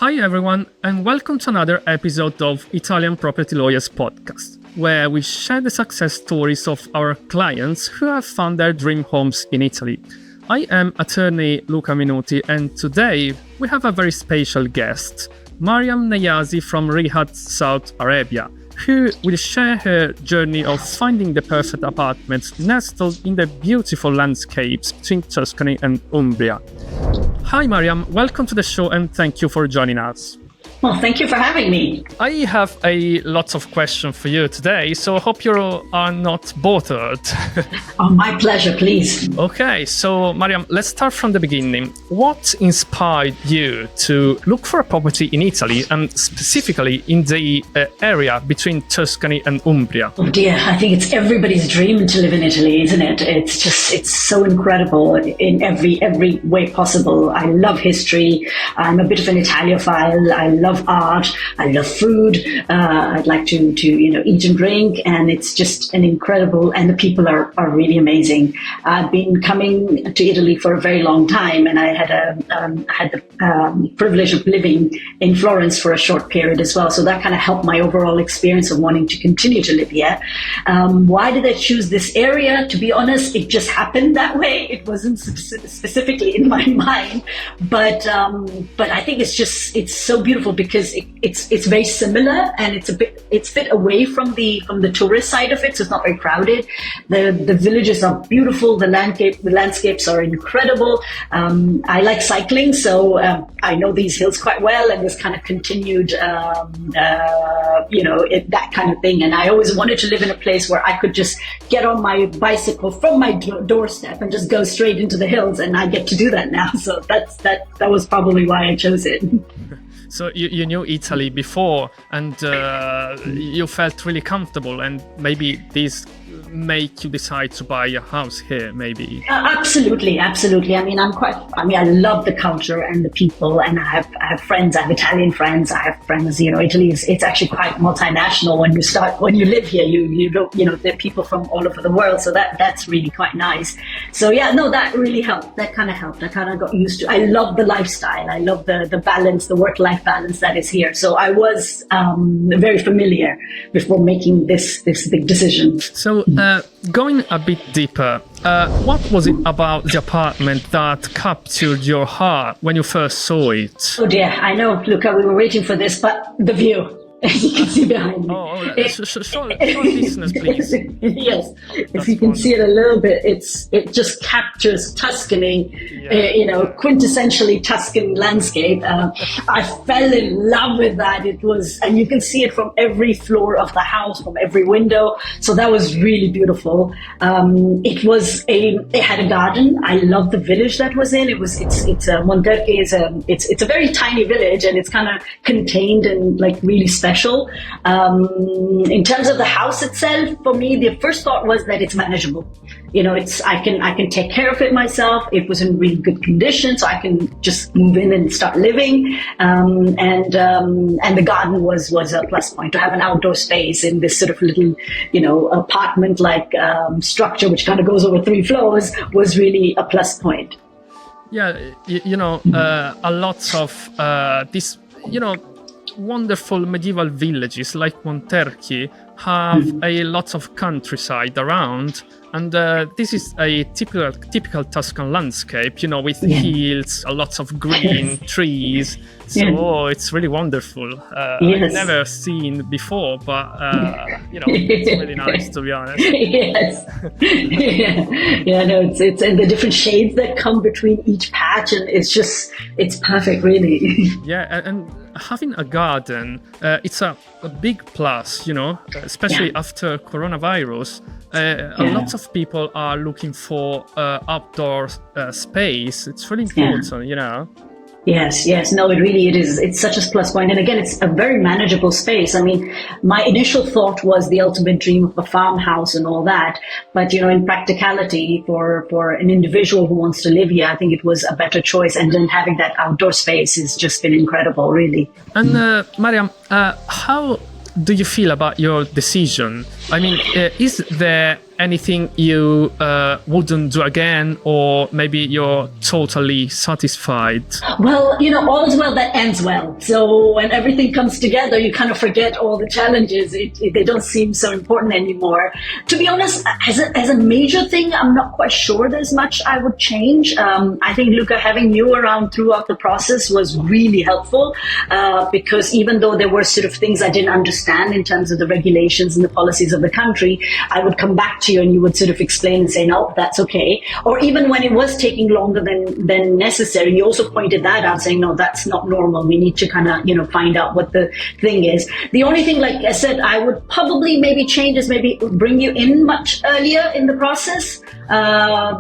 Hi everyone, and welcome to another episode of Italian Property Lawyers Podcast, where we share the success stories of our clients who have found their dream homes in Italy. I am attorney Luca Minuti, and today we have a very special guest, Maryam Nayazi from Riyadh, Saudi Arabia, who will share her journey of finding the perfect apartments nestled in the beautiful landscapes between Tuscany and Umbria. Hi Maryam, welcome to the show and thank you for joining us. Well, thank you for having me. I have a lot of questions for you today, so I hope you are not bothered. Oh, my pleasure, please. Okay, so Maryam, let's start from the beginning. What inspired you to look for a property in Italy and specifically in the area between Tuscany and Umbria? Oh dear, I think it's everybody's dream to live in Italy, isn't it? It's so incredible in every way possible. I love history. I'm a bit of an Italiophile. I love art. I love food. I'd like to eat and drink, and it's just an incredible. And the people are really amazing. I've been coming to Italy for a very long time, and I had the privilege of living in Florence for a short period as well. So that kind of helped my overall experience of wanting to continue to live here. Why did I choose this area? To be honest, it just happened that way. It wasn't specifically in my mind, but I think it's so beautiful because it's very similar, and it's a bit away from the tourist side of it, so it's not very crowded. The villages are beautiful. The landscapes are incredible. I like cycling, so I know these hills quite well, and this kind of continued, that kind of thing. And I always wanted to live in a place where I could just get on my bicycle from my doorstep and just go straight into the hills, and I get to do that now. So that was probably why I chose it. So you knew Italy before, and you felt really comfortable, and maybe this make you decide to buy a house here, maybe? Absolutely. I love the culture and the people, and I have friends. I have Italian friends. I have friends. Italy it's actually quite multinational. When you live here, you don't, there are people from all over the world. So that's really quite nice. So that really helped. That kind of helped. I kind of got used to. I love the lifestyle. I love the balance, the work-life balance that is here. So I was very familiar before making this big decision. So going a bit deeper, what was it about the apartment that captured your heart when you first saw it? Oh dear, I know, Luca, we were waiting for this, but the view. As you can see behind me. Show listeners, please. Yes, if you can see it a little bit, it just captures Tuscany, quintessentially Tuscan landscape. I fell in love with that. It was, and you can see it from every floor of the house, from every window. So that was really beautiful. It had a garden. I love the village that was in. Monterche it's a very tiny village, and it's kind of contained and like really special. In terms of the house itself, for me, the first thought was that it's manageable. I can take care of it myself. It was in really good condition, so I can just move in and start living. And the garden was a plus point. To have an outdoor space in this sort of little, apartment-like structure, which kind of goes over 3 floors, was really a plus point. Yeah, a lot of this, wonderful medieval villages like Monterchi have a lot of countryside around, and this is a typical Tuscan landscape, with hills, a lot of green trees. So it's really wonderful. Yes. I've never seen before, but it's really nice, to be honest. Yes. It's and the different shades that come between each patch, and it's perfect, really. Yeah, and having a garden, it's a big plus, especially after coronavirus. A lot of people are looking for outdoor space. It's really important, Yes. No, it is. It's such a plus point. And again, it's a very manageable space. I mean, my initial thought was the ultimate dream of a farmhouse and all that. But, in practicality for an individual who wants to live here, I think it was a better choice. And then having that outdoor space has just been incredible, really. And Maryam, how do you feel about your decision? I mean, is there anything you wouldn't do again, or maybe you're totally satisfied? Well, all is well that ends well. So when everything comes together, you kind of forget all the challenges. They don't seem so important anymore. To be honest, as a major thing, I'm not quite sure there's much I would change. I think, Luca, having you around throughout the process was really helpful, because even though there were sort of things I didn't understand in terms of the regulations and the policies of the country, I would come back to you and you would sort of explain and say, no, that's okay. Or even when it was taking longer than necessary, you also pointed that out, saying, no, that's not normal. We need to kind of, find out what the thing is. The only thing, like I said, I would probably maybe change is maybe bring you in much earlier in the process,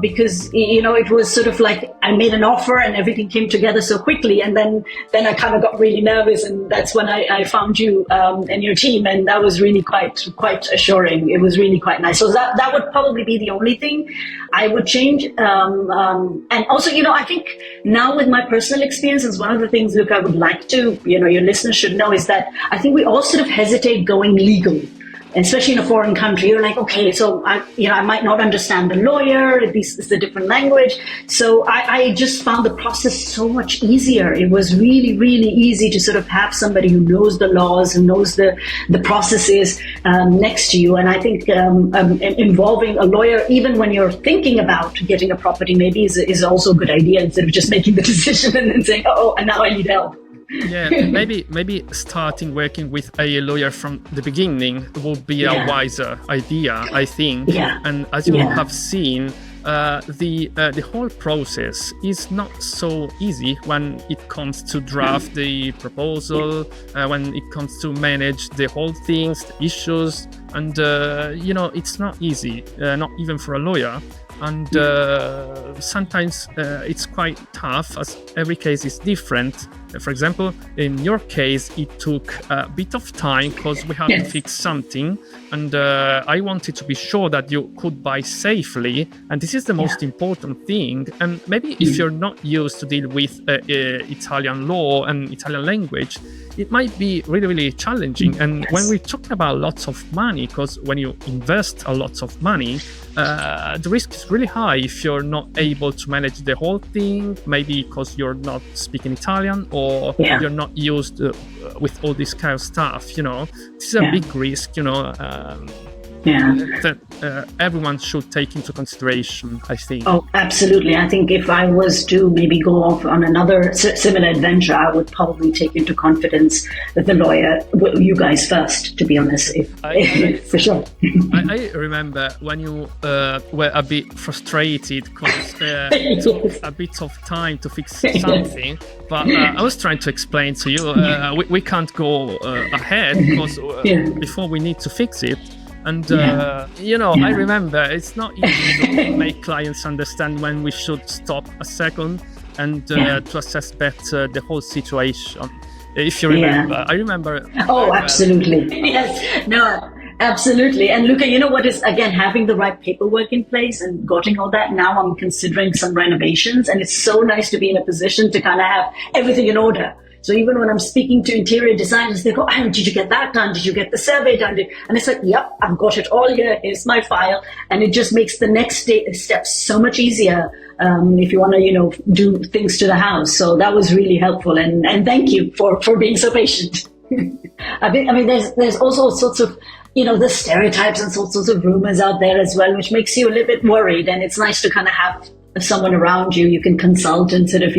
because, it was sort of like I made an offer and everything came together so quickly. And then I kind of got really nervous. And that's when I found you and your team. And that was really quite assuring. It was really quite nice. So that would probably be the only thing I would change. And also, I think now with my personal experiences, one of the things, look, I would like to, your listeners should know is that I think we all sort of hesitate going legal. Especially in a foreign country, you're like, okay, so I might not understand the lawyer. It's a different language. So I just found the process so much easier. It was really, really easy to sort of have somebody who knows the laws, who knows the processes next to you. And I think involving a lawyer, even when you're thinking about getting a property, maybe is also a good idea instead of just making the decision and then saying, oh, and now I need help. Yeah, maybe starting working with a lawyer from the beginning would be a wiser idea, I think. Yeah. And as you have seen, the whole process is not so easy when it comes to draft the proposal, when it comes to manage the whole things, the issues, and it's not easy, not even for a lawyer. And sometimes it's quite tough, as every case is different. For example, in your case, it took a bit of time because we had to fix something. And I wanted to be sure that you could buy safely. And this is the most important thing. And maybe if you're not used to deal with Italian law and Italian language, it might be really, really challenging. And when we're talking about lots of money, because when you invest a lot of money, the risk is really high if you're not able to manage the whole thing, maybe because you're not speaking Italian or you're not used with all this kind of stuff, This is a big risk, that everyone should take into consideration, I think. Oh, absolutely. I think if I was to maybe go off on another similar adventure, I would probably take into confidence the lawyer, you guys first, to be honest, for sure. I remember when you were a bit frustrated because it took a bit of time to fix something, but I was trying to explain to you, we can't go ahead because before we need to fix it. And, I remember it's not easy to make clients understand when we should stop a second and to assess better the whole situation. If you remember, I remember. Oh, absolutely. Yes. No, absolutely. And Luca, what is, again, having the right paperwork in place and getting all that. Now I'm considering some renovations, and it's so nice to be in a position to kind of have everything in order. So even when I'm speaking to interior designers, they go, oh, did you get that done? Did you get the survey done? And it's like, yep, I've got it all here. Here's my file. And it just makes the next step so much easier if you want to, do things to the house. So that was really helpful. And thank you for being so patient. I mean, there's also sorts of, the stereotypes and sorts of rumors out there as well, which makes you a little bit worried. And it's nice to kind of have someone around you can consult and sort of,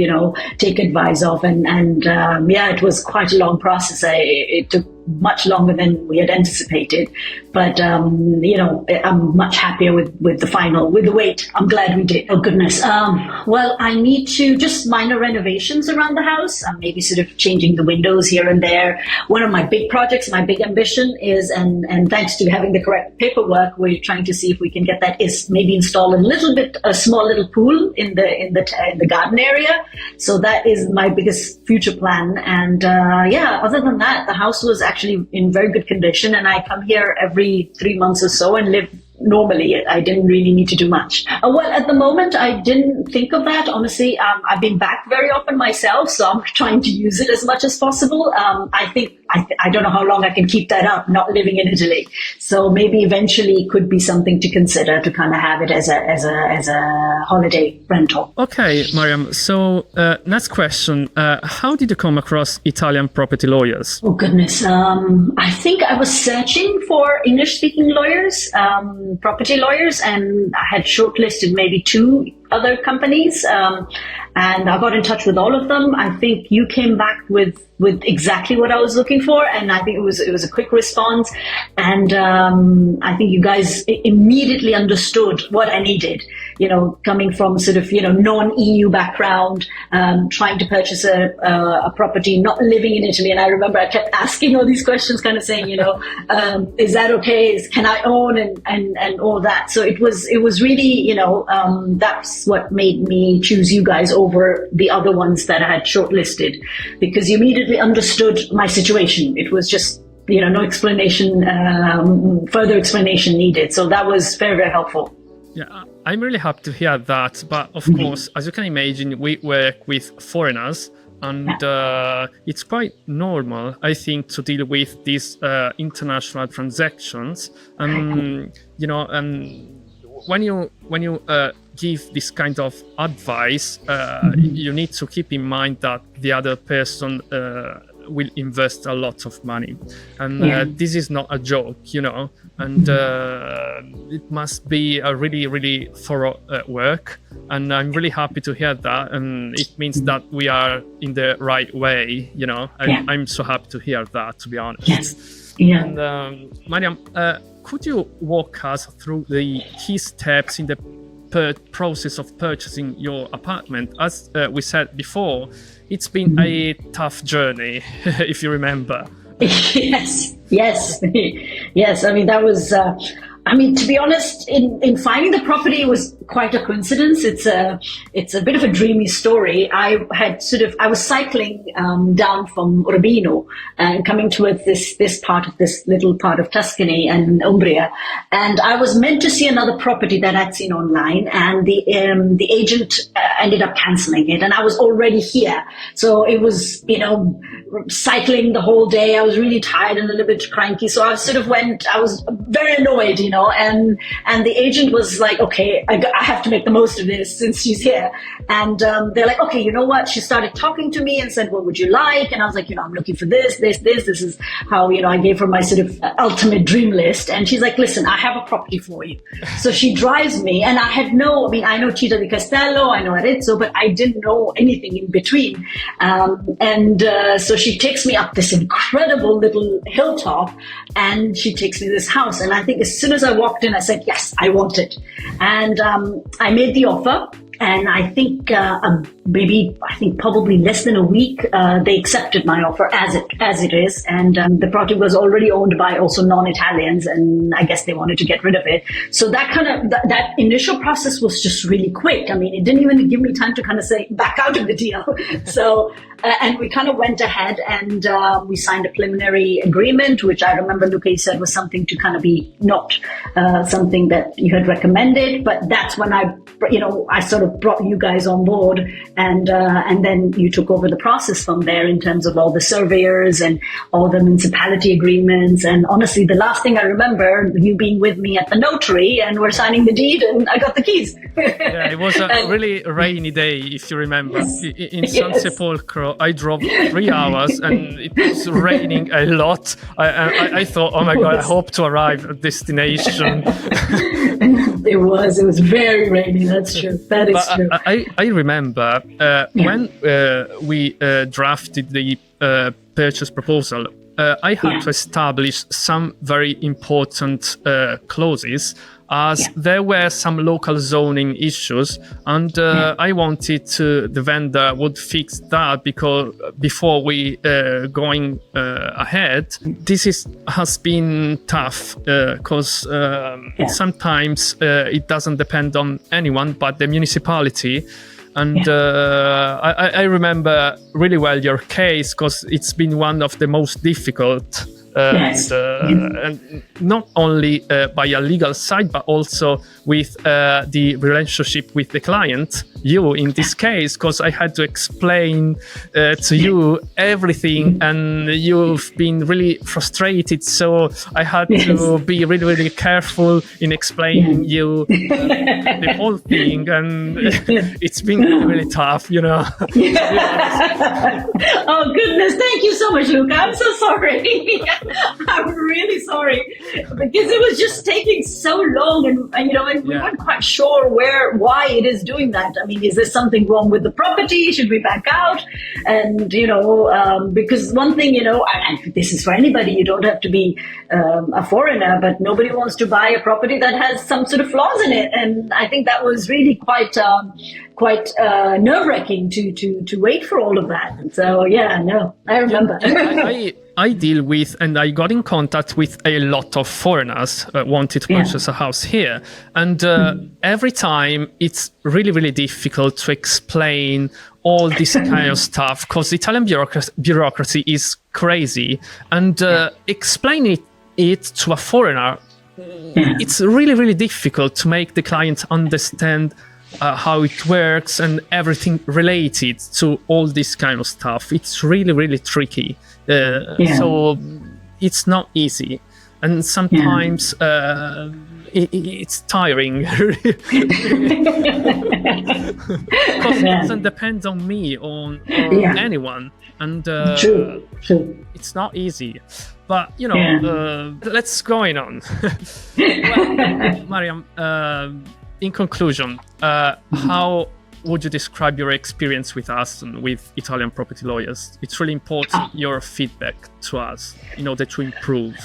take advice of. And it was quite a long process. It took much longer than we had anticipated. But, I'm much happier with the wait. I'm glad we did. Oh, goodness. Well, I need to just minor renovations around the house. Maybe sort of changing the windows here and there. One of my big projects, my big ambition is, and thanks to having the correct paperwork, we're trying to see if we can get that, is maybe install a small little pool in the garden area. So that is my biggest future plan. And, other than that, the house was actually in very good condition, and I come here every 3 months or so and live normally. I didn't really need to do much. Well, at the moment, I didn't think of that. Honestly, I've been back very often myself, so I'm trying to use it as much as possible. I think I don't know how long I can keep that up, not living in Italy. So maybe eventually it could be something to consider, to kind of have it as a holiday rental. Okay, Maryam. So next question. How did you come across Italian property lawyers? Oh, goodness. I think I was searching for English-speaking lawyers, property lawyers, and I had shortlisted maybe 2 other companies, and I got in touch with all of them. I think you came back with exactly what I was looking for, and I think it was a quick response, and I think you guys immediately understood what I needed. You know, coming from sort of non-EU background, trying to purchase a property, not living in Italy, and I remember I kept asking all these questions, kind of saying, is that okay? Can I own and all that? So it was really that's what made me choose you guys over the other ones that I had shortlisted, because you immediately understood my situation. It was just no explanation, further explanation needed. So that was very, very helpful. Yeah, I'm really happy to hear that. But of course, as you can imagine, we work with foreigners, and it's quite normal, I think, to deal with these international transactions. When you give this kind of advice, you need to keep in mind that the other person will invest a lot of money, and this is not a joke, and it must be a really, really thorough work, and I'm really happy to hear that, and it means that we are in the right way, I'm so happy to hear that, to be honest. Yes. Yeah. And Maryam, could you walk us through the key steps in the process of purchasing your apartment? As we said before, it's been a tough journey, if you remember. Yes. I mean, that was, to be honest, in finding the property, it was quite a coincidence. It's a bit of a dreamy story. I was cycling down from Urbino and coming towards this little part of Tuscany and Umbria, and I was meant to see another property that I'd seen online, and the agent ended up canceling it, and I was already here, so it was cycling the whole day. I was really tired and a little bit cranky, so I was very annoyed, and the agent was like, okay, I have to make the most of this since she's here. And they're like, okay, you know what? She started talking to me and said, what would you like? And I was like, I'm looking for this. This is how, I gave her my sort of ultimate dream list. And she's like, listen, I have a property for you. So she drives me, and I know Città di Castello, I know Arezzo, but I didn't know anything in between. So she takes me up this incredible little hilltop, and she takes me to this house. And I think as soon as I walked in, I said, yes, I want it. And I made the offer, and I think probably less than a week, they accepted my offer as it is. And the property was already owned by also non-Italians, and I guess they wanted to get rid of it. So that initial process was just really quick. I mean, it didn't even give me time to kind of say back out of the deal. So, and we kind of went ahead and we signed a preliminary agreement, which I remember Luca, you said was something to kind of be not something that you had recommended, but that's when I sort of brought you guys on board, and then you took over the process from there in terms of all the surveyors and all the municipality agreements. And honestly, the last thing I remember, you being with me at the notary, and we're signing the deed, and I got the keys. Yeah, it was a really rainy day, if you remember. Yes. In San Sepolcro, I drove 3 hours, and it was raining a lot. I thought, oh my God, I hope to arrive at destination. It was very rainy. That's true. That is true. I remember when we drafted the purchase proposal, I had to establish some very important clauses, as there were some local zoning issues, and I wanted the vendor would fix that, because before we going ahead, this has been tough, because sometimes it doesn't depend on anyone but the municipality. And I remember really well your case, because it's been one of the most difficult Yes. And not only by a legal side, but also with the relationship with the client, you in this case, because I had to explain to you everything, and you've been really frustrated. So I had to be really, really careful in explaining you the whole thing, and it's been really, really tough, you know. Oh goodness, thank you so much, Luca. I'm so sorry. I'm really sorry because it was just taking so long, and you know, and we weren't quite sure why it is doing that. I mean, is there something wrong with the property? Should we back out? And you know, because one thing, you know, and this is for anybody, you don't have to be a foreigner, but nobody wants to buy a property that has some sort of flaws in it. And I think that was really quite nerve-wracking to wait for all of that. So yeah, no, I remember. I deal with, and I got in contact with a lot of foreigners wanted to purchase a house here. And every time it's really, really difficult to explain all this kind of stuff, because Italian bureaucracy is crazy. And explaining it to a foreigner, it's really, really difficult to make the client understand how it works and everything related to all this kind of stuff. It's really, really tricky. So it's not easy. And sometimes it's tiring. Because it doesn't depend on me or anyone. And True. It's not easy. But, you know, let's go on. Well, Maryam, in conclusion, how would you describe your experience with us and with Italian property lawyers? It's really important, your feedback to us in order to improve.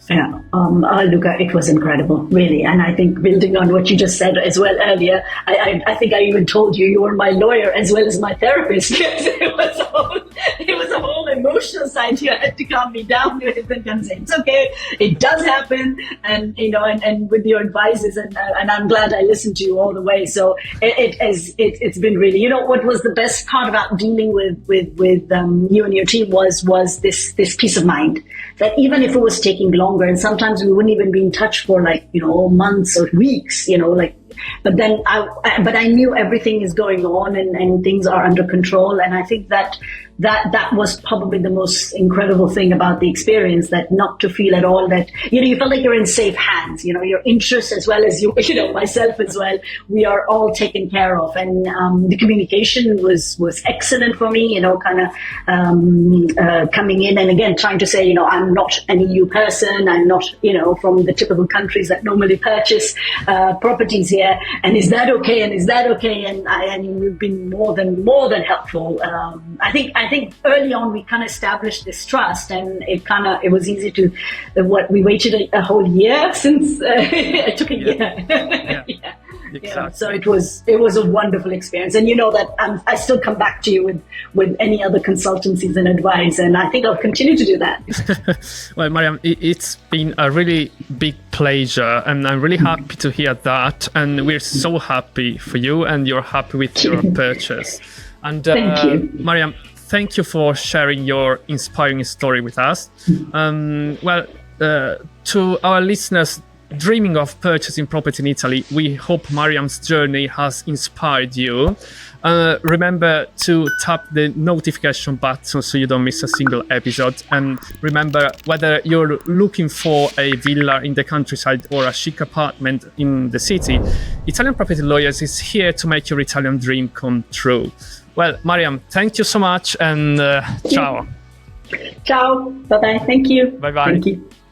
Yeah, Luca, it was incredible, really. And I think building on what you just said as well earlier, I think I even told you were my lawyer as well as my therapist. It was a whole emotional side. You had to calm me down with and kind of say, it's okay, it does happen. And, you know, and with your advices, and I'm glad I listened to you all the way. So it's been really, you know, what was the best part about dealing with you and your team was this peace of mind, that even if it was taking long, and sometimes we wouldn't even be in touch for like, you know, months or weeks, you know, like, but then I knew everything is going on and things are under control. And I think that was probably the most incredible thing about the experience, that not to feel at all that, you know, you felt like you're in safe hands, you know, your interests as well as you know, myself as well, we are all taken care of. And the communication was excellent for me, you know, kind of coming in and again trying to say, you know, I'm not an EU person, I'm not, you know, from the typical countries that normally purchase properties here, and is that okay, and is that okay? And you've been more than helpful. I think early on we kind of established this trust, and it was easy to we waited a whole year since it took a year. Exactly. Yeah, so it was a wonderful experience, and you know that I still come back to you with any other consultancies and advice, and I think I'll continue to do that. Well, Maryam, it's been a really big pleasure, and I'm really happy to hear that, and we're so happy for you, and you're happy with your purchase. And thank you, Maryam. Thank you for sharing your inspiring story with us. To our listeners dreaming of purchasing property in Italy, we hope Maryam's journey has inspired you. Remember to tap the notification button so you don't miss a single episode. And remember, whether you're looking for a villa in the countryside or a chic apartment in the city, Italian Property Lawyers is here to make your Italian dream come true. Well, Maryam, thank you so much, and ciao. Ciao. Bye-bye. Thank you. Bye-bye. Thank you.